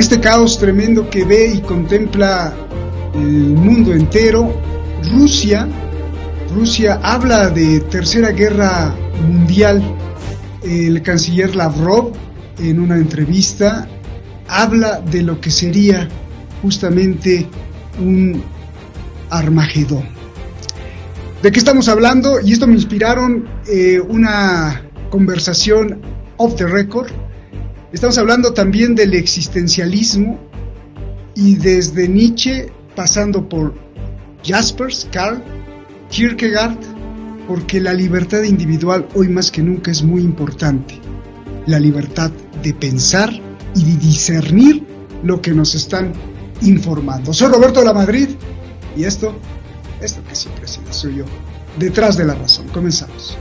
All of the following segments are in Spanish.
este caos tremendo que ve y contempla el mundo entero, Rusia habla de tercera guerra mundial. El canciller Lavrov, en una entrevista, habla de lo que sería justamente un Armagedón. ¿De qué estamos hablando? Y esto me inspiraron una conversación off the record. Estamos hablando también del existencialismo, y desde Nietzsche, pasando por Jaspers, Karl, Kierkegaard, porque la libertad individual hoy más que nunca es muy importante. La libertad de pensar y de discernir lo que nos están informando. Soy Roberto de la Madrid, y esto que siempre ha sido, soy yo, Detrás de la Razón. Comenzamos.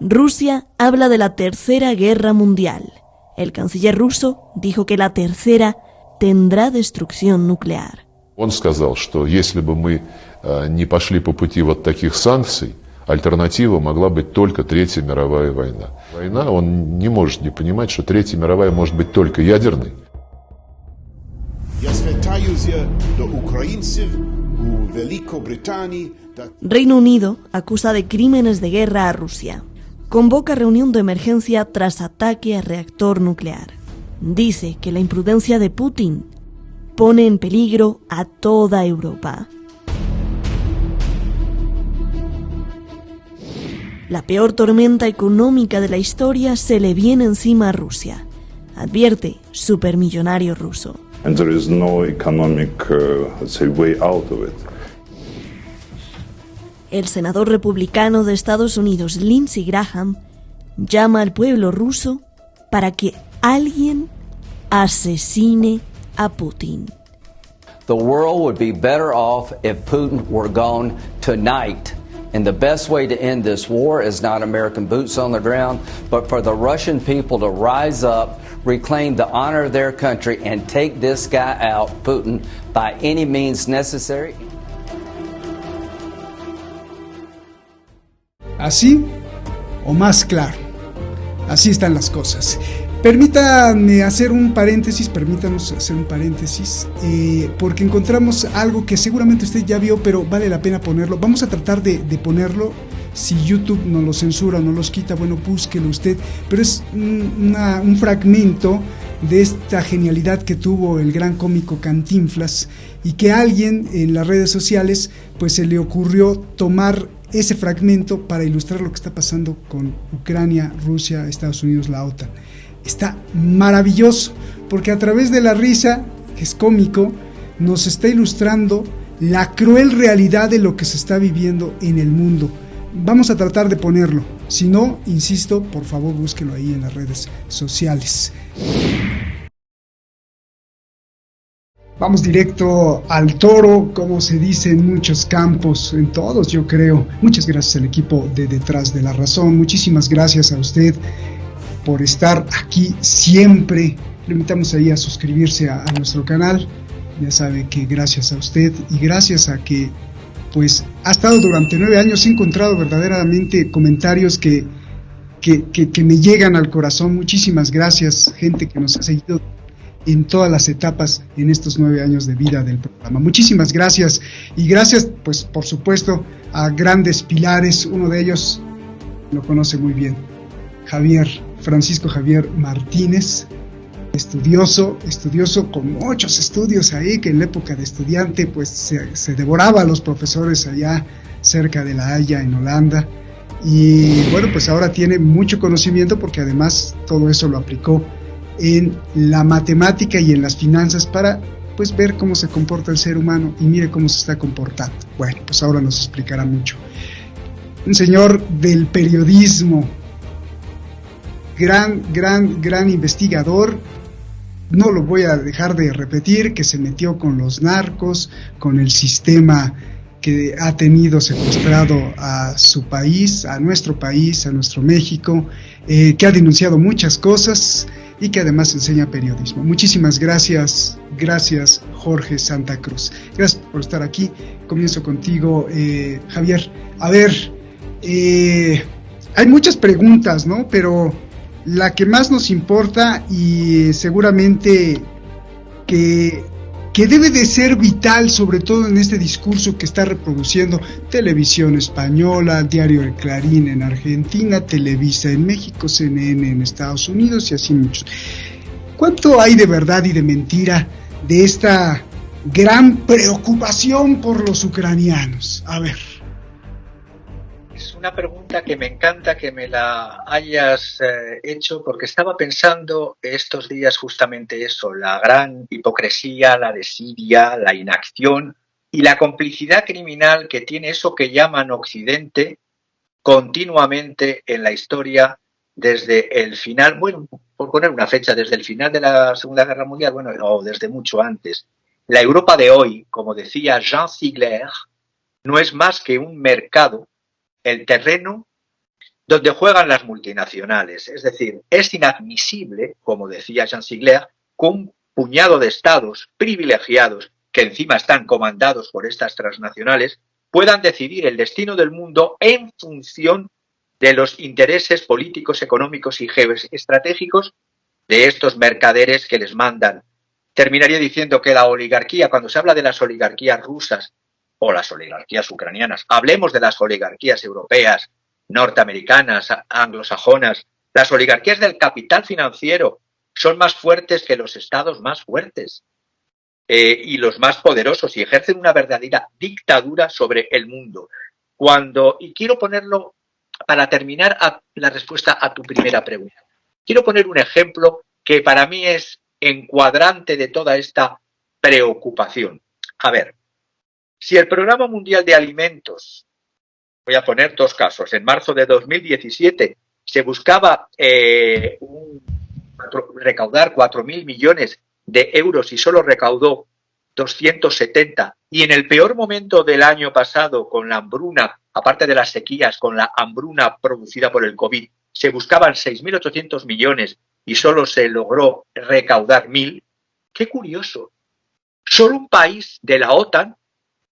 Rusia habla de la Tercera Guerra Mundial. El canciller ruso dijo que la tercera tendrá destrucción nuclear. Он сказал, что если бы мы не пошли по пути вот таких санкций, альтернатива могла быть только Третья мировая война. Война, он не может не понимать, что Третья мировая может быть только ядерной. Reino Unido acusa de crímenes de guerra a Rusia. Convoca reunión de emergencia tras ataque a reactor nuclear. Dice que la imprudencia de Putin pone en peligro a toda Europa. La peor tormenta económica de la historia se le viene encima a Rusia, advierte supermillonario ruso. And there is no economic, way out of it. El senador republicano de Estados Unidos, Lindsey Graham, llama al pueblo ruso para que alguien asesine a Putin. The world would be better off if Putin were gone tonight. And the best way to end this war is not American boots on the ground, but for the Russian people to rise up, reclaim the honor of their country, and take this guy out, Putin, by any means necessary. Así o más claro, así están las cosas. Permítanos hacer un paréntesis, porque encontramos algo que seguramente usted ya vio, pero vale la pena ponerlo. Vamos a tratar de ponerlo. Si YouTube no lo censura, no los quita, bueno, búsquelo usted. Pero es un fragmento de esta genialidad que tuvo el gran cómico Cantinflas, y que a alguien en las redes sociales pues se le ocurrió tomar ese fragmento para ilustrar lo que está pasando con Ucrania, Rusia, Estados Unidos, la OTAN. Está maravilloso, porque a través de la risa, que es cómico, nos está ilustrando la cruel realidad de lo que se está viviendo en el mundo. Vamos a tratar de ponerlo. Si no, insisto, por favor búsquelo ahí en las redes sociales. Vamos directo al toro, como se dice en muchos campos, en todos yo creo. Muchas gracias al equipo de Detrás de la Razón, muchísimas gracias a usted por estar aquí siempre. Le invitamos ahí a suscribirse a nuestro canal. Ya sabe que gracias a usted y gracias a que pues ha estado durante 9 años, he encontrado verdaderamente comentarios que me llegan al corazón. Muchísimas gracias, gente que nos ha seguido en todas las etapas en estos 9 años de vida del programa. Muchísimas gracias, y gracias pues por supuesto a grandes pilares. Uno de ellos lo conoce muy bien, Francisco Javier Martínez, estudioso con muchos estudios ahí, que en la época de estudiante pues se devoraba a los profesores allá cerca de La Haya en Holanda, y bueno, pues ahora tiene mucho conocimiento, porque además todo eso lo aplicó en la matemática y en las finanzas para pues ver cómo se comporta el ser humano, y mire cómo se está comportando. Bueno, pues ahora nos explicará mucho. Un señor del periodismo, gran investigador. No lo voy a dejar de repetir, que se metió con los narcos, con el sistema que ha tenido secuestrado a su país, a nuestro México, que ha denunciado muchas cosas y que además enseña periodismo. Muchísimas gracias Jorge Santa Cruz. Gracias por estar aquí. Comienzo contigo, Javier. A ver, hay muchas preguntas, ¿no? Pero la que más nos importa y seguramente que debe de ser vital, sobre todo en este discurso que está reproduciendo Televisión Española, Diario El Clarín en Argentina, Televisa en México, CNN en Estados Unidos y así muchos. ¿Cuánto hay de verdad y de mentira de esta gran preocupación por los ucranianos? A ver. Es una pregunta que me encanta que me la hayas hecho, porque estaba pensando estos días justamente eso, la gran hipocresía, la desidia, la inacción y la complicidad criminal que tiene eso que llaman Occidente continuamente en la historia desde el final, bueno, por poner una fecha, desde el final de la Segunda Guerra Mundial, bueno, o desde mucho antes. La Europa de hoy, como decía Jean Ziegler, no es más que un mercado, el terreno donde juegan las multinacionales. Es decir, es inadmisible, como decía Jean Ziegler, que un puñado de estados privilegiados, que encima están comandados por estas transnacionales, puedan decidir el destino del mundo en función de los intereses políticos, económicos y geoestratégicos de estos mercaderes que les mandan. Terminaría diciendo que la oligarquía, cuando se habla de las oligarquías rusas o las oligarquías ucranianas, hablemos de las oligarquías europeas, norteamericanas, anglosajonas, las oligarquías del capital financiero son más fuertes que los estados más fuertes y los más poderosos, y ejercen una verdadera dictadura sobre el mundo. Y quiero ponerlo, para terminar la respuesta a tu primera pregunta, quiero poner un ejemplo que para mí es encuadrante de toda esta preocupación. A ver, si el Programa Mundial de Alimentos, voy a poner dos casos, en marzo de 2017 se buscaba recaudar 4.000 millones de euros y solo recaudó 270, y en el peor momento del año pasado, con la hambruna, aparte de las sequías, con la hambruna producida por el COVID, se buscaban 6.800 millones y solo se logró recaudar 1.000. ¡Qué curioso! Solo un país de la OTAN,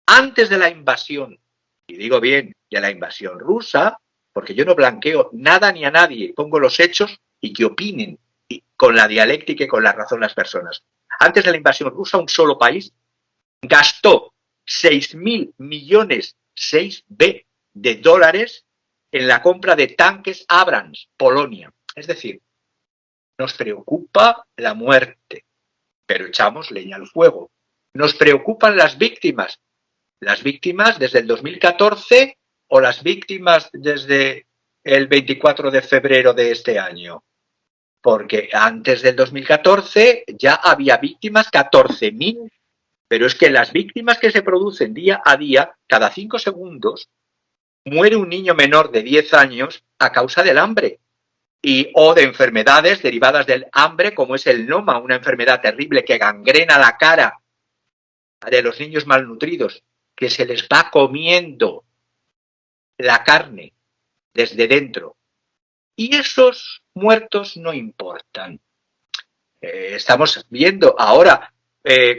antes de la invasión, y digo bien, de la invasión rusa, porque yo no blanqueo nada ni a nadie, pongo los hechos y que opinen y con la dialéctica y con la razón las personas. Antes de la invasión rusa, un solo país gastó 6.000 millones, 6B de dólares en la compra de tanques Abrams, Polonia. Es decir, nos preocupa la muerte, pero echamos leña al fuego. Nos preocupan las víctimas desde el 2014 o las víctimas desde el 24 de febrero de este año. Porque antes del 2014 ya había víctimas, 14.000, pero es que las víctimas que se producen día a día, cada 5 segundos, muere un niño menor de 10 años a causa del hambre o de enfermedades derivadas del hambre, como es el NOMA, una enfermedad terrible que gangrena la cara de los niños malnutridos, que se les va comiendo la carne desde dentro. Y esos muertos no importan. Estamos viendo ahora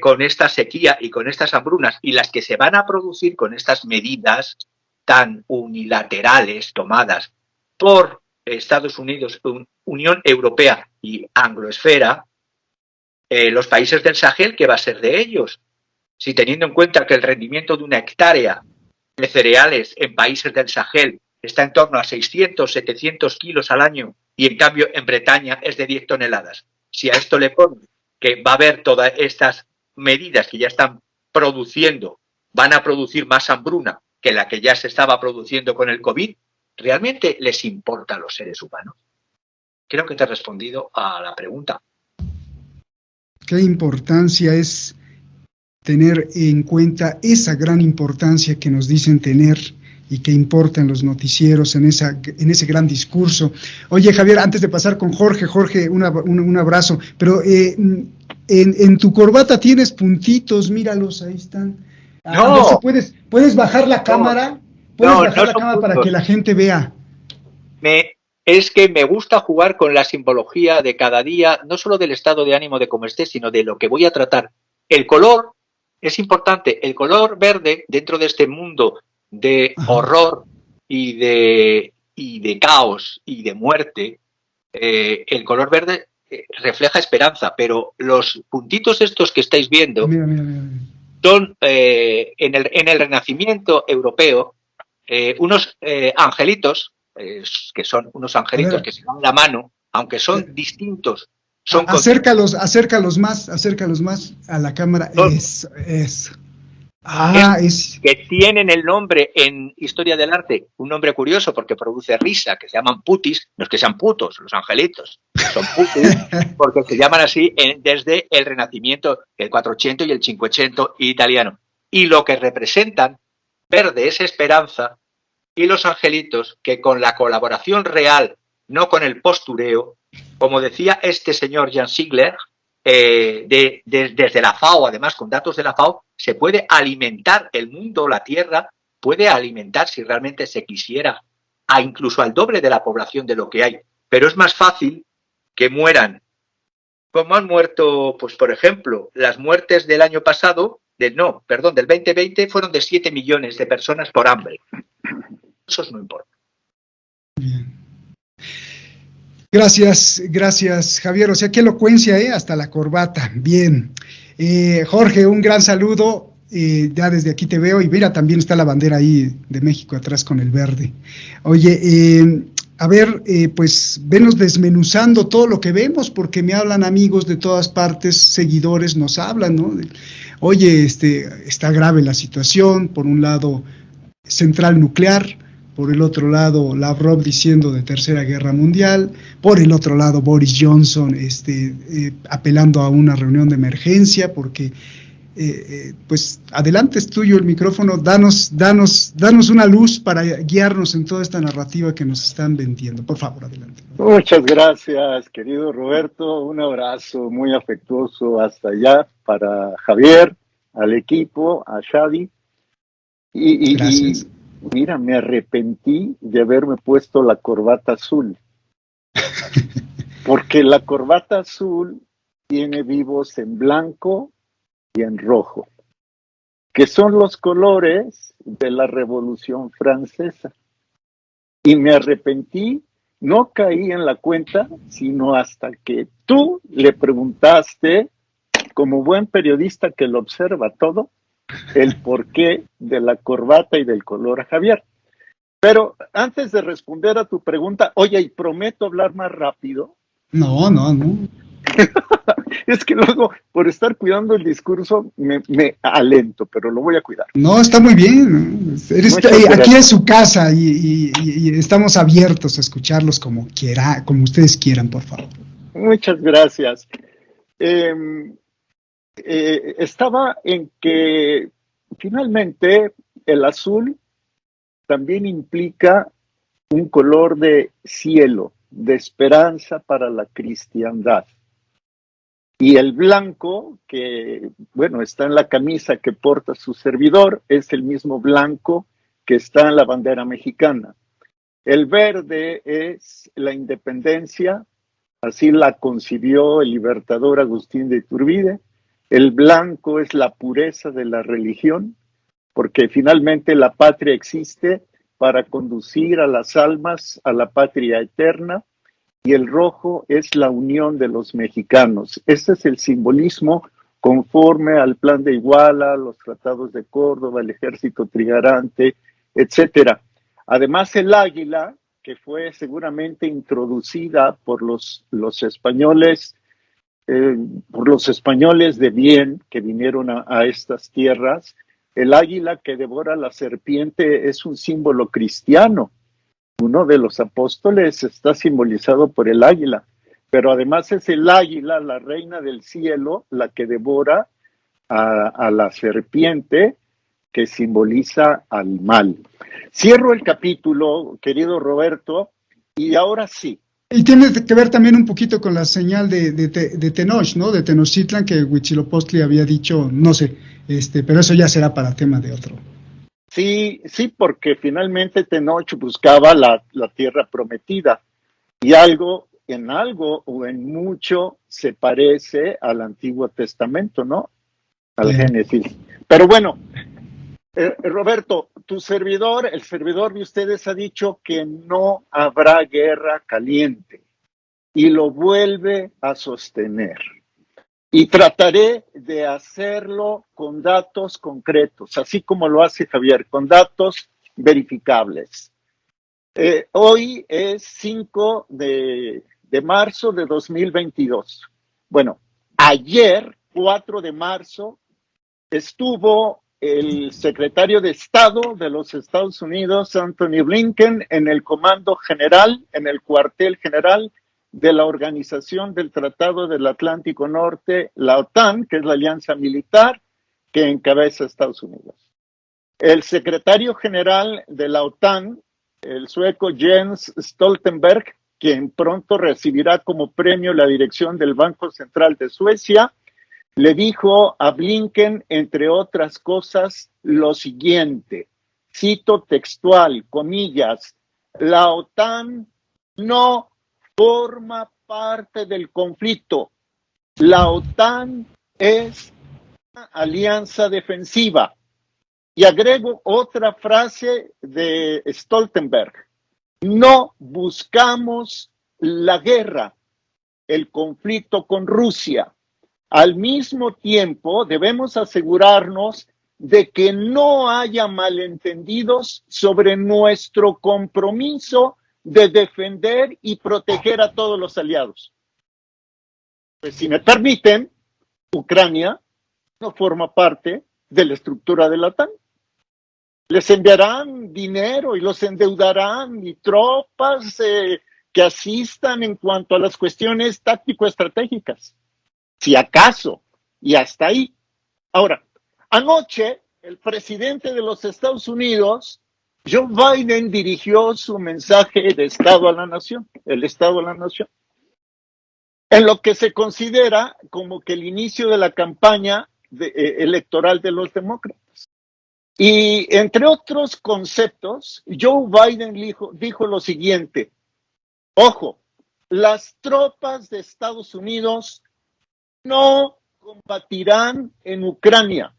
con esta sequía y con estas hambrunas y las que se van a producir con estas medidas tan unilaterales tomadas por Estados Unidos, Unión Europea y Angloesfera, los países del Sahel, ¿qué va a ser de ellos? Si teniendo en cuenta que el rendimiento de una hectárea de cereales en países del Sahel está en torno a 600, 700 kilos al año y en cambio en Bretaña es de 10 toneladas. Si a esto le ponen que va a haber todas estas medidas que ya están produciendo, van a producir más hambruna que la que ya se estaba produciendo con el COVID, ¿realmente les importa a los seres humanos? Creo que te he respondido a la pregunta. ¿Qué importancia es tener en cuenta esa gran importancia que nos dicen tener y que importa en los noticieros, en ese gran discurso? Oye, Javier, antes de pasar con Jorge, un abrazo, pero en tu corbata tienes puntitos, míralos, ahí están. No. A ver si puedes bajar la cámara, bajar la cámara para que la gente vea. Es que me gusta jugar con la simbología de cada día, no solo del estado de ánimo de cómo esté, sino de lo que voy a tratar. El color es importante. El color verde, dentro de este mundo de horror, y de caos y de muerte, el color verde refleja esperanza, pero los puntitos estos que estáis viendo son en el Renacimiento europeo unos angelitos, que son unos angelitos que se dan la mano, aunque son distintos. Acércalos más a la cámara. Eso. Que tienen el nombre en historia del arte, un nombre curioso porque produce risa, que se llaman putis, no es que sean putos, los angelitos, son putis porque se llaman así desde el Renacimiento, el 400 y el 500 italiano. Y lo que representan, verde es esperanza, y los angelitos, que con la colaboración real, no con el postureo, como decía este señor Jan Ziegler, desde la FAO, además con datos de la FAO, se puede alimentar el mundo, la Tierra, puede alimentar si realmente se quisiera, incluso al doble de la población de lo que hay. Pero es más fácil que mueran, como han muerto, pues por ejemplo, las muertes del año pasado, del 2020, fueron de 7 millones de personas por hambre. Eso no importa. Bien. Gracias, Javier. O sea, qué elocuencia, hasta la corbata. Bien. Jorge, un gran saludo. Ya desde aquí te veo y mira, también está la bandera ahí de México atrás con el verde. Oye, a ver, pues venos desmenuzando todo lo que vemos, porque me hablan amigos de todas partes, seguidores nos hablan, ¿no? Oye, está grave la situación, por un lado, central nuclear, por el otro lado, Lavrov diciendo de Tercera Guerra Mundial, por el otro lado, Boris Johnson apelando a una reunión de emergencia, porque, pues, adelante, es tuyo el micrófono, danos una luz para guiarnos en toda esta narrativa que nos están vendiendo. Por favor, adelante. Muchas gracias, querido Roberto, un abrazo muy afectuoso hasta allá para Javier, al equipo, a Shadi, Gracias. Mira, me arrepentí de haberme puesto la corbata azul, porque la corbata azul tiene vivos en blanco y en rojo, que son los colores de la Revolución Francesa. Y me arrepentí, no caí en la cuenta, sino hasta que tú le preguntaste, como buen periodista que lo observa todo, el porqué de la corbata y del color a Javier. Pero antes de responder a tu pregunta, oye, y prometo hablar más rápido. No. Es que luego, por estar cuidando el discurso, me alento, pero lo voy a cuidar. No, está muy bien. Aquí es su casa y estamos abiertos a escucharlos como ustedes quieran, por favor. Muchas gracias. Estaba en que finalmente el azul también implica un color de cielo, de esperanza para la cristiandad. Y el blanco, que bueno, está en la camisa que porta su servidor, es el mismo blanco que está en la bandera mexicana. El verde es la independencia, así la concibió el libertador Agustín de Iturbide. El blanco es la pureza de la religión, porque finalmente la patria existe para conducir a las almas a la patria eterna, y el rojo es la unión de los mexicanos. Este es el simbolismo conforme al Plan de Iguala, los tratados de Córdoba, el ejército trigarante, etcétera. Además, el águila, que fue seguramente introducida por los españoles, por los españoles de bien que vinieron a estas tierras. El águila que devora la serpiente es un símbolo cristiano. Uno de los apóstoles está simbolizado por el águila, pero además es el águila, la reina del cielo, la que devora a la serpiente, que simboliza al mal. Cierro el capítulo, querido Roberto, y ahora sí. Y tiene que ver también un poquito con la señal de Tenoch, ¿no? De Tenochtitlan, que Huitzilopochtli había dicho, no sé, pero eso ya será para tema de otro. Sí, porque finalmente Tenoch buscaba la tierra prometida, y en algo o en mucho se parece al Antiguo Testamento, ¿no? Al Génesis. Pero bueno, Roberto, el servidor de ustedes ha dicho que no habrá guerra caliente y lo vuelve a sostener. Y trataré de hacerlo con datos concretos, así como lo hace Javier, con datos verificables. Hoy es 5 de marzo de 2022. Bueno, ayer, 4 de marzo, estuvo el secretario de Estado de los Estados Unidos, Anthony Blinken, en el Comando General, en el cuartel general de la Organización del Tratado del Atlántico Norte, la OTAN, que es la alianza militar que encabeza Estados Unidos. El secretario general de la OTAN, el sueco Jens Stoltenberg, quien pronto recibirá como premio la dirección del Banco Central de Suecia, le dijo a Blinken, entre otras cosas, lo siguiente, cito textual, comillas, la OTAN no forma parte del conflicto. La OTAN es una alianza defensiva. Y agrego otra frase de Stoltenberg. No buscamos la guerra, el conflicto con Rusia. Al mismo tiempo, debemos asegurarnos de que no haya malentendidos sobre nuestro compromiso de defender y proteger a todos los aliados. Pues si me permiten, Ucrania no forma parte de la estructura de la OTAN. Les enviarán dinero y los endeudarán y tropas que asistan en cuanto a las cuestiones táctico-estratégicas. Si acaso, y hasta ahí. Ahora, anoche el presidente de los Estados Unidos, Joe Biden, dirigió su mensaje de Estado a la Nación, el Estado a la Nación, en lo que se considera como que el inicio de la campaña electoral de los demócratas. Y entre otros conceptos, Joe Biden dijo lo siguiente, ojo, las tropas de Estados Unidos no combatirán en Ucrania.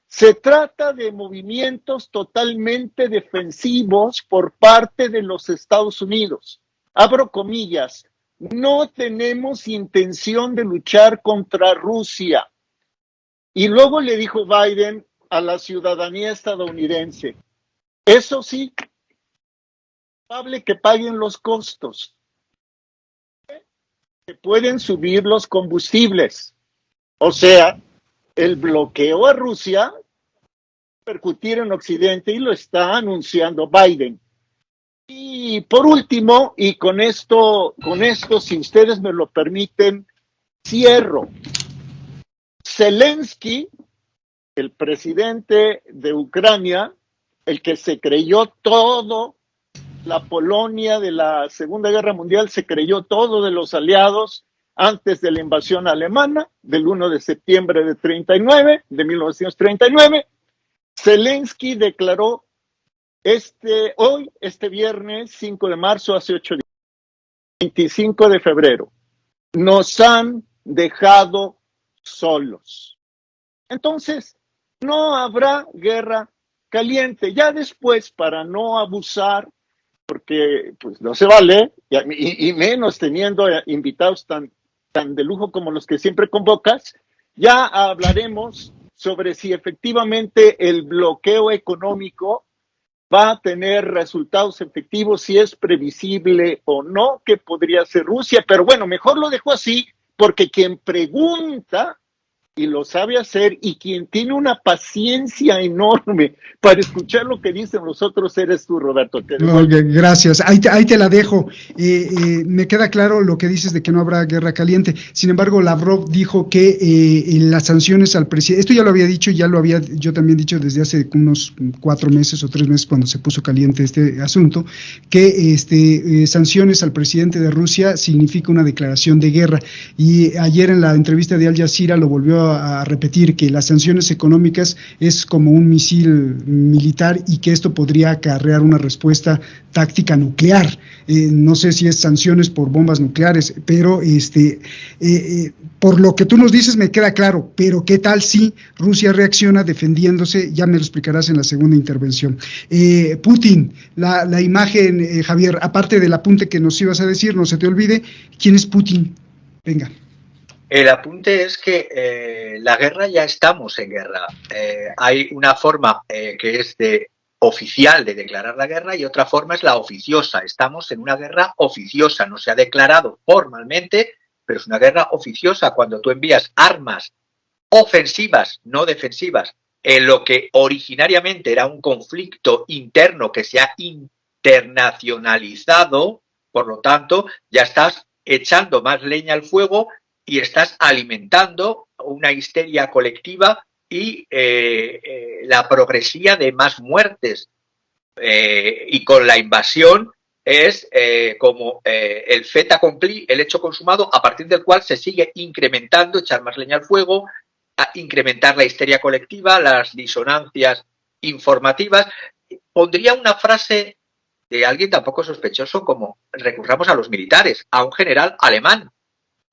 Se trata de movimientos totalmente defensivos por parte de los Estados Unidos. Abro comillas, no tenemos intención de luchar contra Rusia. Y luego le dijo Biden a la ciudadanía estadounidense, eso sí, es probable que paguen los costos. Se pueden subir los combustibles. O sea, el bloqueo a Rusia percutir en Occidente y lo está anunciando Biden. Y por último, y con esto, si ustedes me lo permiten, cierro. Zelensky, el presidente de Ucrania, el que se creyó todo, la Polonia de la Segunda Guerra Mundial se creyó todo de los aliados antes de la invasión alemana, del 1 de septiembre de 1939. Zelensky declaró este viernes 5 de marzo, hace 8 días, 25 de febrero, nos han dejado solos. Entonces, no habrá guerra caliente. Ya después, para no abusar, porque pues no se vale, y menos teniendo invitados tan de lujo como los que siempre convocas, ya hablaremos sobre si efectivamente el bloqueo económico va a tener resultados efectivos, si es previsible o no, que podría ser Rusia. Pero bueno, mejor lo dejo así, porque quien pregunta y lo sabe hacer, y quien tiene una paciencia enorme para escuchar lo que dicen los otros, eres tú, Roberto. Gracias, ahí te la dejo. Me queda claro lo que dices de que no habrá guerra caliente. Sin embargo, Lavrov dijo que las sanciones al presidente, esto ya lo había dicho, yo también dicho desde hace unos 4 meses o 3 meses cuando se puso caliente este asunto, que sanciones al presidente de Rusia significa una declaración de guerra. Y ayer en la entrevista de Al Jazeera lo volvió a repetir, que las sanciones económicas es como un misil militar y que esto podría acarrear una respuesta táctica nuclear. No sé si es sanciones por bombas nucleares, pero por lo que tú nos dices me queda claro, pero ¿qué tal si Rusia reacciona defendiéndose? Ya me lo explicarás en la segunda intervención. Putin, la imagen, Javier, aparte del apunte que nos ibas a decir, no se te olvide, ¿quién es Putin? Venga. El apunte es que la guerra, ya estamos en guerra. Hay una forma que es oficial de declarar la guerra y otra forma es la oficiosa. Estamos en una guerra oficiosa, no se ha declarado formalmente, pero es una guerra oficiosa cuando tú envías armas ofensivas, no defensivas, en lo que originariamente era un conflicto interno que se ha internacionalizado. Por lo tanto, ya estás echando más leña al fuego y estás alimentando una histeria colectiva y la progresía de más muertes. Y con la invasión es como el fait accompli, el hecho consumado, a partir del cual se sigue incrementando, echar más leña al fuego, a incrementar la histeria colectiva, las disonancias informativas. Pondría una frase de alguien tampoco sospechoso como: recurramos a los militares, a un general alemán,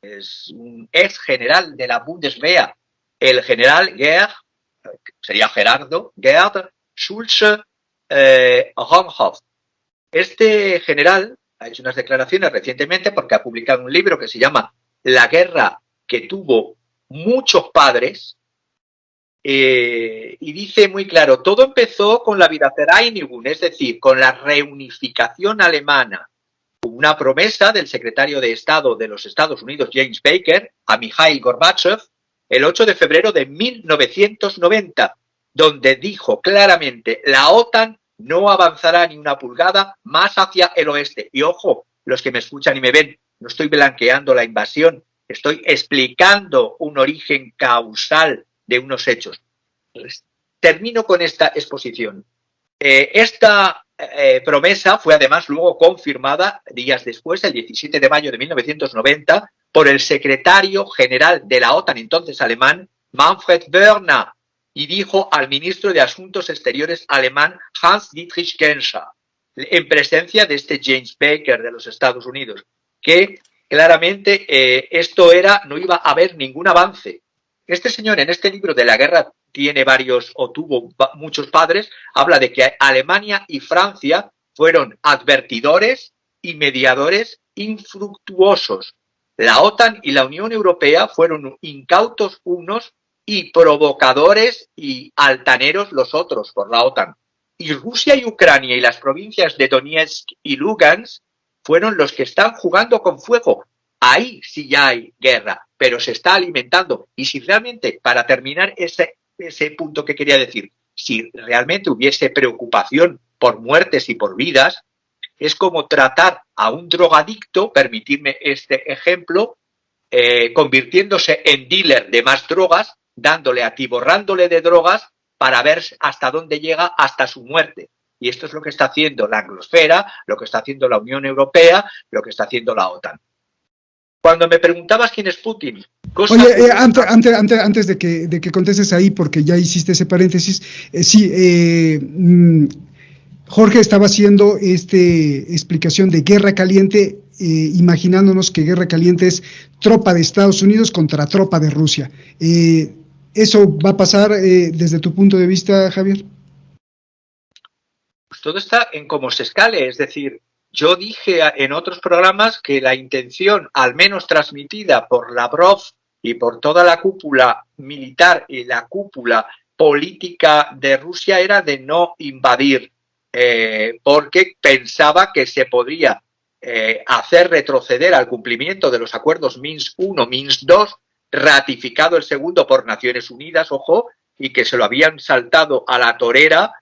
es un ex general de la Bundeswehr, el general Gerd, sería Gerardo, Gerd Schulze Ronhoff. Este general ha hecho unas declaraciones recientemente porque ha publicado un libro que se llama La guerra que tuvo muchos padres, y dice muy claro: todo empezó con la Wiedervereinigung, es decir, con la reunificación alemana. Una promesa del secretario de Estado de los Estados Unidos, James Baker, a Mikhail Gorbachev, el 8 de febrero de 1990, donde dijo claramente: la OTAN no avanzará ni una pulgada más hacia el oeste. Y ojo, los que me escuchan y me ven, no estoy blanqueando la invasión, estoy explicando un origen causal de unos hechos. Termino con esta exposición. Esta promesa fue además luego confirmada días después, el 17 de mayo de 1990, por el secretario general de la OTAN, entonces alemán, Manfred Wörner, y dijo al ministro de Asuntos Exteriores alemán, Hans-Dietrich Genscher, en presencia de este James Baker de los Estados Unidos, que claramente esto no iba a haber ningún avance. Este señor, en este libro de la guerra tiene varios, o tuvo muchos padres, habla de que Alemania y Francia fueron advertidores y mediadores infructuosos. La OTAN y la Unión Europea fueron incautos unos y provocadores y altaneros los otros por la OTAN. Y Rusia y Ucrania y las provincias de Donetsk y Lugansk fueron los que están jugando con fuego. Ahí sí ya hay guerra, pero se está alimentando. Y si realmente, para terminar ese punto que quería decir, si realmente hubiese preocupación por muertes y por vidas, es como tratar a un drogadicto, permitirme este ejemplo, convirtiéndose en dealer de más drogas, atiborrándole de drogas para ver hasta dónde llega hasta su muerte. Y esto es lo que está haciendo la anglosfera, lo que está haciendo la Unión Europea, lo que está haciendo la OTAN. Cuando me preguntabas quién es Putin... Oye, antes de que contestes ahí, porque ya hiciste ese paréntesis, Jorge estaba haciendo explicación de guerra caliente, imaginándonos que guerra caliente es tropa de Estados Unidos contra tropa de Rusia. ¿Eso va a pasar desde tu punto de vista, Javier? Pues todo está en cómo se escale, es decir, yo dije en otros programas que la intención, al menos transmitida por Lavrov y por toda la cúpula militar y la cúpula política de Rusia, era de no invadir, porque pensaba que se podría hacer retroceder al cumplimiento de los acuerdos Minsk I, Minsk II, ratificado el segundo por Naciones Unidas, ojo, y que se lo habían saltado a la torera,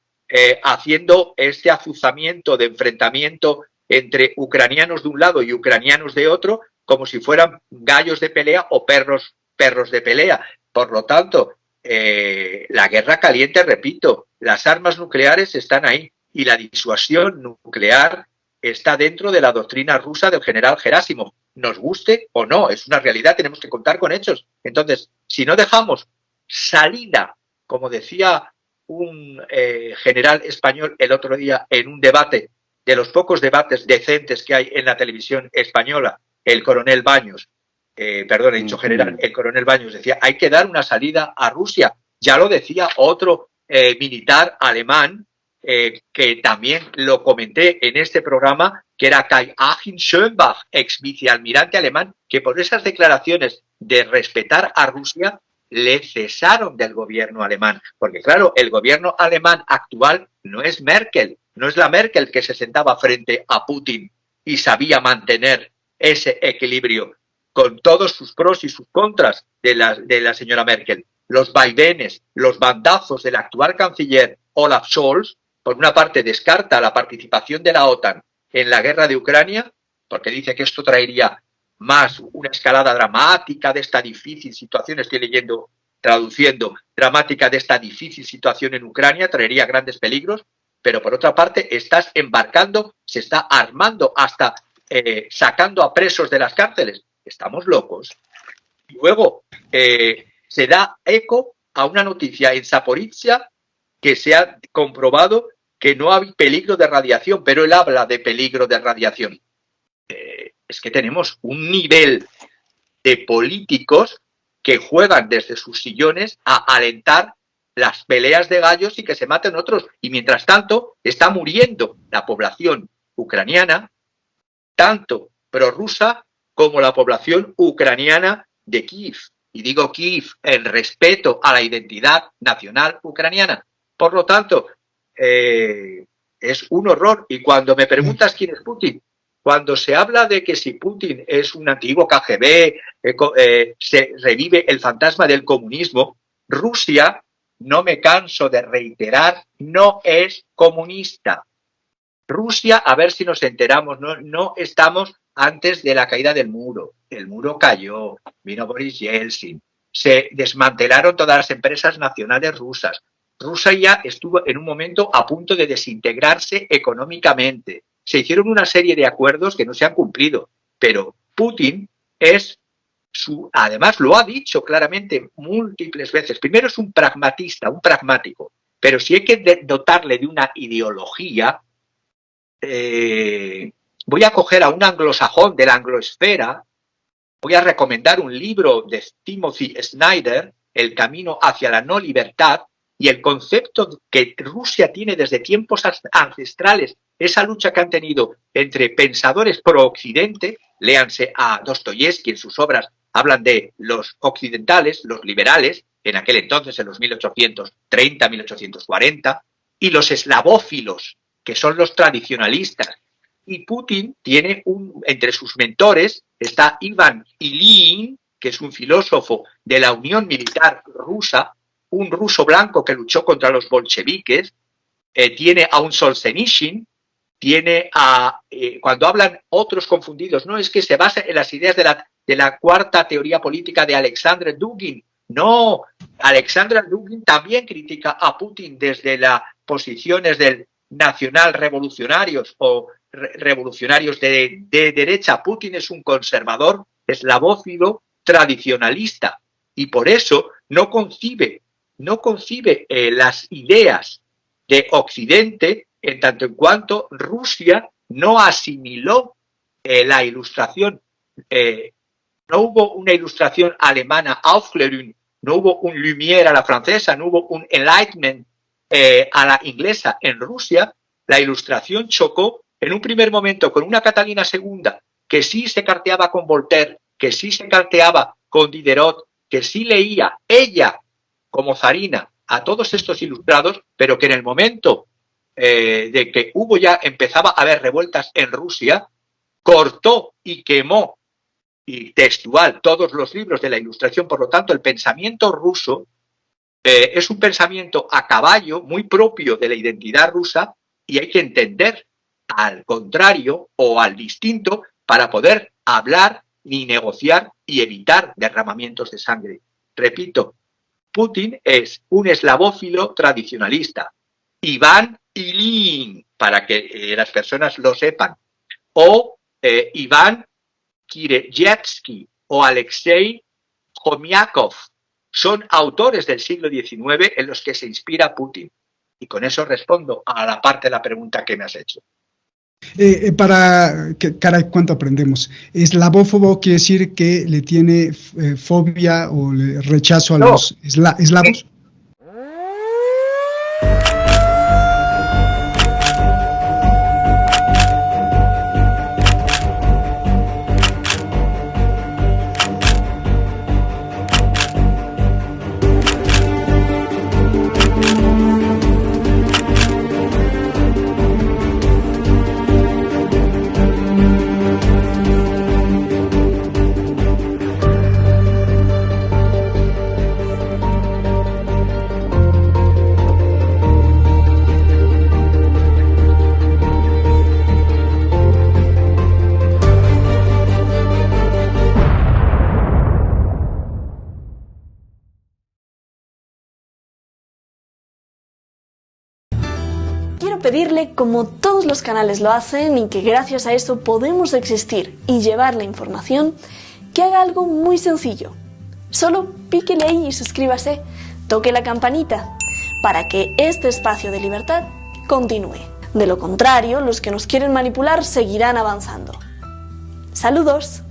haciendo este azuzamiento de enfrentamiento entre ucranianos de un lado y ucranianos de otro, como si fueran gallos de pelea o perros de pelea. Por lo tanto, la guerra caliente, repito, las armas nucleares están ahí y la disuasión nuclear está dentro de la doctrina rusa del general Gerásimov. Nos guste o no, es una realidad, tenemos que contar con hechos. Entonces, si no dejamos salida, como decía un general español el otro día en un debate, de los pocos debates decentes que hay en la televisión española, el coronel Baños, he dicho general, el coronel Baños decía, hay que dar una salida a Rusia. Ya lo decía otro militar alemán, que también lo comenté en este programa, que era Kai-Achim Schönbach, ex vicealmirante alemán, que por esas declaraciones de respetar a Rusia le cesaron del gobierno alemán. Porque claro, el gobierno alemán actual no es Merkel, no es la Merkel que se sentaba frente a Putin y sabía mantener ese equilibrio con todos sus pros y sus contras de la señora Merkel. Los vaivenes, los bandazos del actual canciller Olaf Scholz, por una parte descarta la participación de la OTAN en la guerra de Ucrania, porque dice que esto traería más una escalada dramática de esta difícil situación, estoy leyendo, traduciendo, dramática de esta difícil situación en Ucrania, traería grandes peligros, pero por otra parte estás embarcando, se está armando hasta sacando a presos de las cárceles. Estamos locos. Y luego se da eco a una noticia en Zaporizhia que se ha comprobado que no hay peligro de radiación, pero él habla de peligro de radiación. Es que tenemos un nivel de políticos que juegan desde sus sillones a alentar las peleas de gallos y que se maten otros. Y mientras tanto está muriendo la población ucraniana, tanto prorrusa como la población ucraniana de Kiev. Y digo Kiev en respeto a la identidad nacional ucraniana. Por lo tanto, es un horror. Y cuando me preguntas quién es Putin, cuando se habla de que si Putin es un antiguo KGB, se revive el fantasma del comunismo, Rusia, no me canso de reiterar, no es comunista. Rusia, a ver si nos enteramos, no estamos antes de la caída del muro. El muro cayó, vino Boris Yeltsin, se desmantelaron todas las empresas nacionales rusas. Rusia estuvo en un momento a punto de desintegrarse económicamente. Se hicieron una serie de acuerdos que no se han cumplido, pero Putin además lo ha dicho claramente múltiples veces. Primero es un pragmatista, un pragmático, pero si hay que dotarle de una ideología, voy a coger a un anglosajón de la angloesfera, voy a recomendar un libro de Timothy Snyder, El camino hacia la no libertad, y el concepto que Rusia tiene desde tiempos ancestrales, esa lucha que han tenido entre pensadores pro-occidente, léanse a Dostoyevsky en sus obras, hablan de los occidentales, los liberales, en aquel entonces, en los 1830, 1840, y los eslavófilos, que son los tradicionalistas. Y Putin tiene entre sus mentores, está Ivan Ilyin, que es un filósofo de la Unión Militar Rusa, un ruso blanco que luchó contra los bolcheviques, tiene a un Solzhenitsyn, tiene cuando hablan otros confundidos, no es que se basa en las ideas de la cuarta teoría política de Alexander Dugin. No, Alexander Dugin también critica a Putin desde las posiciones del nacional revolucionarios o revolucionarios de derecha. Putin es un conservador eslavófilo tradicionalista y por eso no concibe las ideas de Occidente en tanto en cuanto Rusia no asimiló la ilustración. No hubo una ilustración alemana, Aufklärung, no hubo un Lumière a la francesa, no hubo un Enlightenment a la inglesa. En Rusia, la ilustración chocó en un primer momento con una Catalina II que sí se carteaba con Voltaire, que sí se carteaba con Diderot, que sí leía ella como zarina a todos estos ilustrados, pero que en el momento de que empezaba a haber revueltas en Rusia, cortó y quemó y textual todos los libros de la Ilustración. Por lo tanto, el pensamiento ruso es un pensamiento a caballo muy propio de la identidad rusa y hay que entender al contrario o al distinto para poder hablar ni negociar y evitar derramamientos de sangre. Repito, Putin es un eslavófilo tradicionalista. Iván Ilyin, para que las personas lo sepan, o Iván Kireyevsky o Alexei Khomiakov, son autores del siglo XIX en los que se inspira Putin. Y con eso respondo a la parte de la pregunta que me has hecho. Caray, ¿cuánto aprendemos? Eslavófobo quiere decir que le tiene fobia o rechazo a los eslavos. Quiero pedirle, como todos los canales lo hacen y que gracias a eso podemos existir y llevar la información, que haga algo muy sencillo. Solo píquele ahí y suscríbase, toque la campanita, para que este espacio de libertad continúe. De lo contrario, los que nos quieren manipular seguirán avanzando. ¡Saludos!